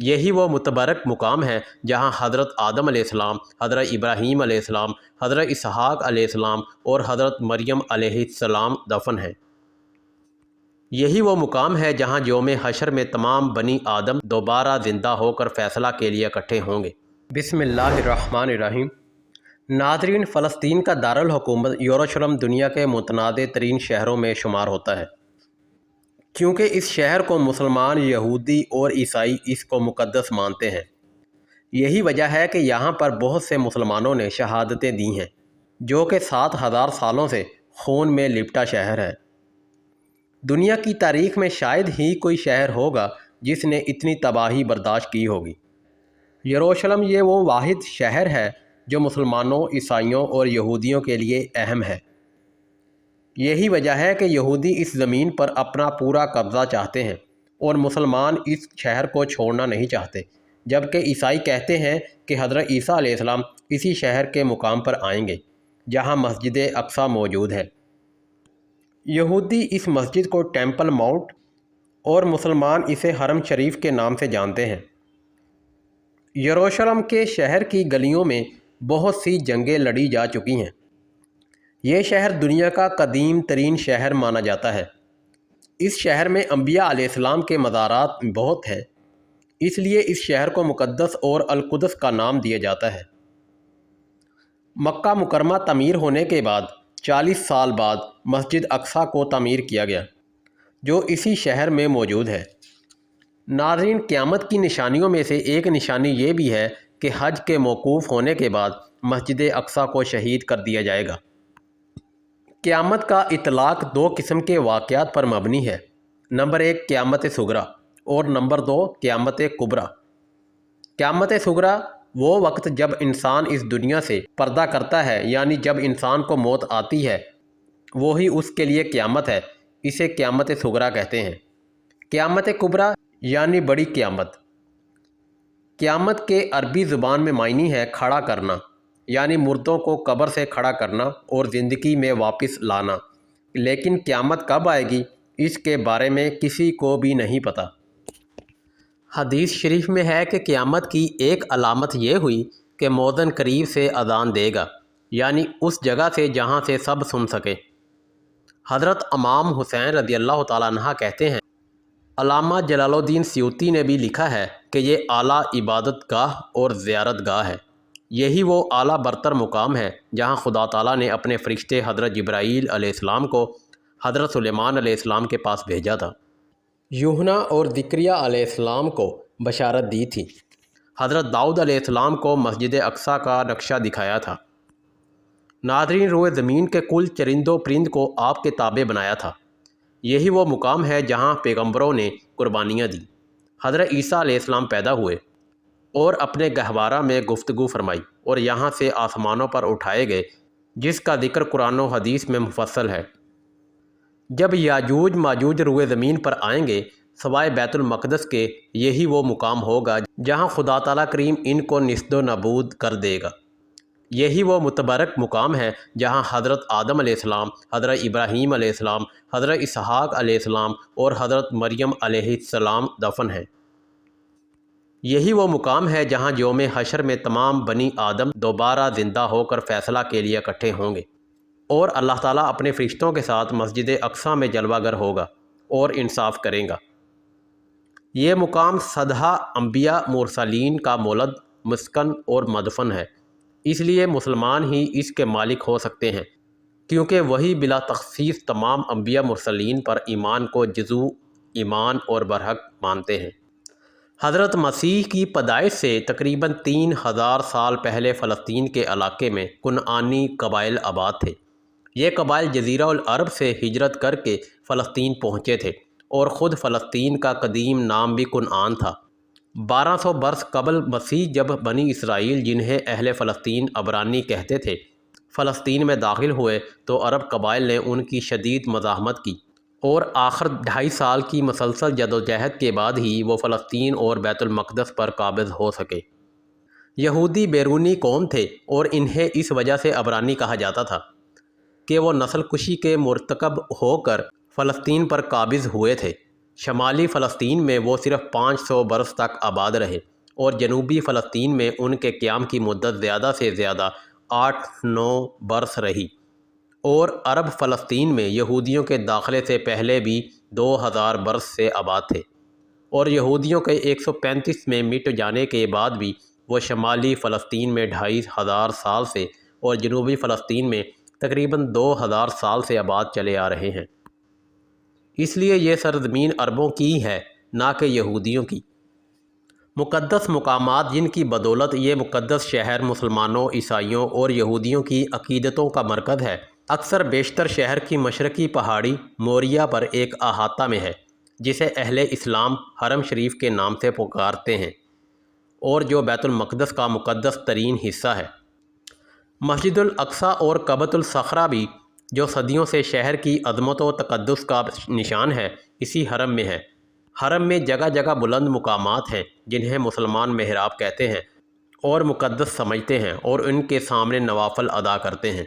یہی وہ متبرک مقام ہے جہاں حضرت آدم علیہ السلام، حضرت ابراہیم علیہ السلام، حضرت اسحاق علیہ السلام اور حضرت مریم علیہ السلام دفن ہیں۔ یہی وہ مقام ہے جہاں یوم حشر میں تمام بنی آدم دوبارہ زندہ ہو کر فیصلہ کے لیے اکٹھے ہوں گے۔ بسم اللہ الرحمن الرحیم۔ ناظرین، فلسطین کا دارالحکومت یروشلم دنیا کے متنازع ترین شہروں میں شمار ہوتا ہے، کیونکہ اس شہر کو مسلمان، یہودی اور عیسائی اس کو مقدس مانتے ہیں۔ یہی وجہ ہے کہ یہاں پر بہت سے مسلمانوں نے شہادتیں دی ہیں، جو کہ 7,000 سالوں سے خون میں لپٹا شہر ہے۔ دنیا کی تاریخ میں شاید ہی کوئی شہر ہوگا جس نے اتنی تباہی برداشت کی ہوگی۔ یروشلم یہ وہ واحد شہر ہے جو مسلمانوں، عیسائیوں اور یہودیوں کے لیے اہم ہے۔ یہی وجہ ہے کہ یہودی اس زمین پر اپنا پورا قبضہ چاہتے ہیں اور مسلمان اس شہر کو چھوڑنا نہیں چاہتے، جبکہ عیسائی کہتے ہیں کہ حضرت عیسیٰ علیہ السلام اسی شہر کے مقام پر آئیں گے جہاں مسجد اقصیٰ موجود ہے۔ یہودی اس مسجد کو ٹیمپل ماؤنٹ اور مسلمان اسے حرم شریف کے نام سے جانتے ہیں۔ یروشلم کے شہر کی گلیوں میں بہت سی جنگیں لڑی جا چکی ہیں۔ یہ شہر دنیا کا قدیم ترین شہر مانا جاتا ہے۔ اس شہر میں انبیاء علیہ السلام کے مزارات بہت ہیں، اس لیے اس شہر کو مقدس اور القدس کا نام دیا جاتا ہے۔ مکہ مکرمہ تعمیر ہونے کے بعد 40 سال بعد مسجد اقصیٰ کو تعمیر کیا گیا، جو اسی شہر میں موجود ہے۔ ناظرین، قیامت کی نشانیوں میں سے ایک نشانی یہ بھی ہے کہ حج کے موقوف ہونے کے بعد مسجد اقصیٰ کو شہید کر دیا جائے گا۔ قیامت کا اطلاق دو قسم کے واقعات پر مبنی ہے، نمبر 1 قیامت صغریٰ اور نمبر 2 قیامت کبریٰ۔ قیامت صغریٰ وہ وقت جب انسان اس دنیا سے پردہ کرتا ہے، یعنی جب انسان کو موت آتی ہے، وہی اس کے لیے قیامت ہے، اسے قیامت صغریٰ کہتے ہیں۔ قیامت کبریٰ یعنی بڑی قیامت۔ قیامت کے عربی زبان میں معنی ہے کھڑا کرنا، یعنی مردوں کو قبر سے کھڑا کرنا اور زندگی میں واپس لانا، لیکن قیامت کب آئے گی اس کے بارے میں کسی کو بھی نہیں پتہ۔ حدیث شریف میں ہے کہ قیامت کی ایک علامت یہ ہوئی کہ مؤذن قریب سے اذان دے گا، یعنی اس جگہ سے جہاں سے سب سن سکیں۔ حضرت امام حسین رضی اللہ تعالیٰ عنہ کہتے ہیں، علامہ جلال الدین سیوطی نے بھی لکھا ہے کہ یہ اعلیٰ عبادت گاہ اور زیارت گاہ ہے۔ یہی وہ اعلیٰ برتر مقام ہے جہاں خدا تعالیٰ نے اپنے فرشتے حضرت جبرائیل علیہ السلام کو حضرت سلیمان علیہ السلام کے پاس بھیجا تھا۔ یوحنا اور زکریا علیہ السلام کو بشارت دی تھی۔ حضرت داؤد علیہ السلام کو مسجد اقصیٰ کا نقشہ دکھایا تھا۔ ناظرین، روئے زمین کے کل چرند و پرند کو آپ کے تابع بنایا تھا۔ یہی وہ مقام ہے جہاں پیغمبروں نے قربانیاں دیں۔ حضرت عیسیٰ علیہ السلام پیدا ہوئے اور اپنے گہوارہ میں گفتگو فرمائی اور یہاں سے آسمانوں پر اٹھائے گئے، جس کا ذکر قرآن و حدیث میں مفصل ہے۔ جب یاجوج ماجوج روئے زمین پر آئیں گے، سوائے بیت المقدس کے یہی وہ مقام ہوگا جہاں خدا تعالیٰ کریم ان کو نیست و نابود کر دے گا۔ یہی وہ متبرک مقام ہے جہاں حضرت آدم علیہ السلام، حضرت ابراہیم علیہ السلام، حضرت اسحاق علیہ السلام اور حضرت مریم علیہ السلام دفن ہیں۔ یہی وہ مقام ہے جہاں یوم حشر میں تمام بنی آدم دوبارہ زندہ ہو کر فیصلہ کے لیے اکٹھے ہوں گے اور اللہ تعالیٰ اپنے فرشتوں کے ساتھ مسجد اقصیٰ میں جلوہ گر ہوگا اور انصاف کرے گا۔ یہ مقام صدہا انبیاء مرسلین کا مولد، مسکن اور مدفن ہے، اس لیے مسلمان ہی اس کے مالک ہو سکتے ہیں، کیونکہ وہی بلا تخصیص تمام انبیاء مرسلین پر ایمان کو جزو ایمان اور برحق مانتے ہیں۔ حضرت مسیح کی پیدائش سے تقریباً 3000 سال پہلے فلسطین کے علاقے میں کنعانی قبائل آباد تھے۔ یہ قبائل جزیرہ العرب سے ہجرت کر کے فلسطین پہنچے تھے اور خود فلسطین کا قدیم نام بھی کنعان تھا۔ 1200 برس قبل مسیح جب بنی اسرائیل، جنہیں اہل فلسطین عبرانی کہتے تھے، فلسطین میں داخل ہوئے تو عرب قبائل نے ان کی شدید مزاحمت کی اور آخر 2.5 سال کی مسلسل جدوجہد کے بعد ہی وہ فلسطین اور بیت المقدس پر قابض ہو سکے۔ یہودی بیرونی قوم تھے اور انہیں اس وجہ سے عبرانی کہا جاتا تھا کہ وہ نسل کشی کے مرتکب ہو کر فلسطین پر قابض ہوئے تھے۔ شمالی فلسطین میں وہ صرف 500 برس تک آباد رہے اور جنوبی فلسطین میں ان کے قیام کی مدت زیادہ سے زیادہ 8-9 برس رہی، اور عرب فلسطین میں یہودیوں کے داخلے سے پہلے بھی 2000 برس سے آباد تھے، اور یہودیوں کے 135 میں مٹ جانے کے بعد بھی وہ شمالی فلسطین میں 2500 سال سے اور جنوبی فلسطین میں تقریباً 2000 سال سے آباد چلے آ رہے ہیں۔ اس لیے یہ سرزمین عربوں کی ہے، نہ کہ یہودیوں کی۔ مقدس مقامات جن کی بدولت یہ مقدس شہر مسلمانوں، عیسائیوں اور یہودیوں کی عقیدتوں کا مرکز ہے، اکثر بیشتر شہر کی مشرقی پہاڑی موریہ پر ایک احاطہ میں ہے، جسے اہل اسلام حرم شریف کے نام سے پکارتے ہیں، اور جو بیت المقدس کا مقدس ترین حصہ ہے۔ مسجد الاقصیٰ اور کعبۃ الصخرہ بھی، جو صدیوں سے شہر کی عظمت و تقدس کا نشان ہے، اسی حرم میں ہے۔ حرم میں جگہ جگہ بلند مقامات ہیں جنہیں مسلمان محراب کہتے ہیں اور مقدس سمجھتے ہیں، اور ان کے سامنے نوافل ادا کرتے ہیں۔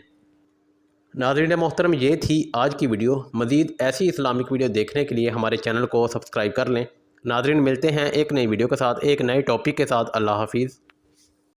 ناظرین محترم، یہ تھی آج کی ویڈیو۔ مزید ایسی اسلامک ویڈیو دیکھنے کے لیے ہمارے چینل کو سبسکرائب کر لیں۔ ناظرین، ملتے ہیں ایک نئی ویڈیو کے ساتھ، ایک نئے ٹاپک کے ساتھ۔ اللہ حافظ۔